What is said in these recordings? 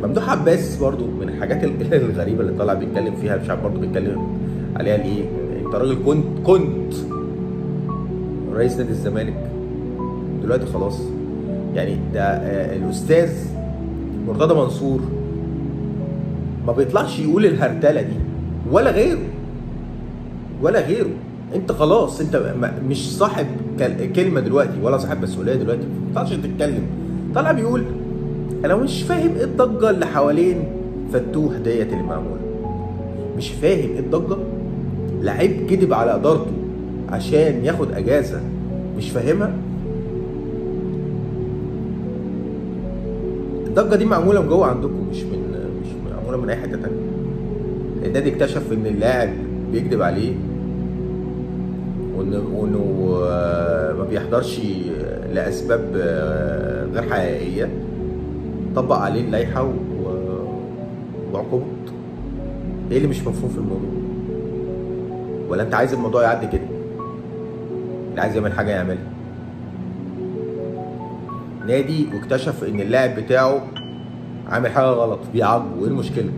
ممدوح عباس برضو من الحاجات الغريبه اللي طالع بيتكلم فيها، مش عارف برضو بيتكلم عليها ليه. انت راجل كنت رئيس نادي الزمالك، دلوقتي خلاص. يعني ده الاستاذ مرتضى منصور ما بيطلعش يقول الهرتله دي ولا غيره ولا غيره. انت خلاص، انت مش صاحب كلمه دلوقتي ولا صاحب مسؤوليه دلوقتي، ما بتطلعش تتكلم. طالع بيقول انا مش فاهم ايه الضجه اللي حوالين فتوح ديت اللي معموله. مش فاهم ايه الضجه. لعيب كذب على ادارته عشان ياخد اجازه، مش فاهمها. الضجه دي معموله من جوه عندكم، مش معموله من اي حته تانيه. النادي اكتشف ان اللاعب بيكذب عليه، وانه ما بيحضرش لاسباب غير حقيقيه. طبق عليه اللائحه وعقوبات. ايه اللي مش مفهوم في الموضوع؟ ولا انت عايز الموضوع يعدي كده؟ اللي عايز يعمل حاجه يعملها. نادي واكتشف ان اللاعب بتاعه عامل حاجه غلط، بيعاقبه، ايه المشكله؟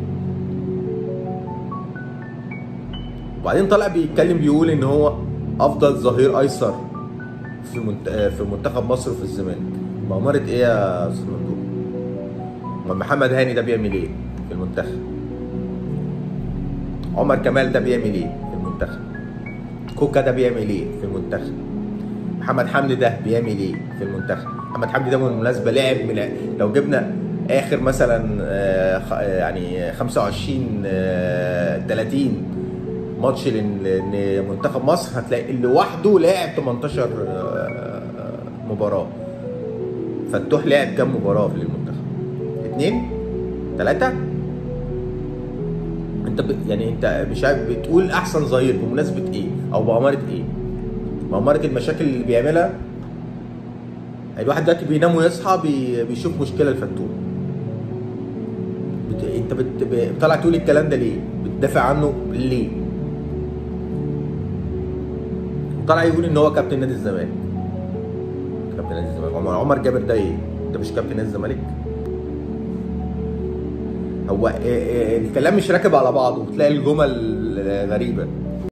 وبعدين طلع بيتكلم بيقول ان هو افضل ظهير ايسر في منتخب مصر وفي الزمالك. بأمارة ايه يا استاذ ممدوح؟ امال محمد هاني ده بيعمل ايه في المنتخب؟ عمر كمال ده بيعمل ايه في المنتخب؟ كوكا ده بيعمل ايه في المنتخب؟ محمد حمدي ده بيعمل ايه في المنتخب؟ محمد حمدي ده بالمناسبه لعب لو جبنا اخر مثلا يعني 25 30 ماتش لمنتخب مصر، هتلاقي لوحده لاعب 18 مباراه. فتوح لعب كام مباراه في المنتخب؟ 2 3. انت يعني انت مش عارف بتقول احسن ظهير بمناسبه ايه او بأمارة ايه؟ بأمارة المشاكل اللي بيعملها. الواحد دلوقتي بينام ويصحى بيشوف مشكله لفتوح. انت بتطلع تقول الكلام ده ليه؟ بتدافع عنه ليه؟ طلع يقول ان هو كابتن نادي الزمالك. كابتن نادي الزمالك عمر جابر ده ايه؟ انت مش كابتن نادي الزمالك؟ هو الكلام مش راكب على بعضه، وتلاقي الجمل غريبه.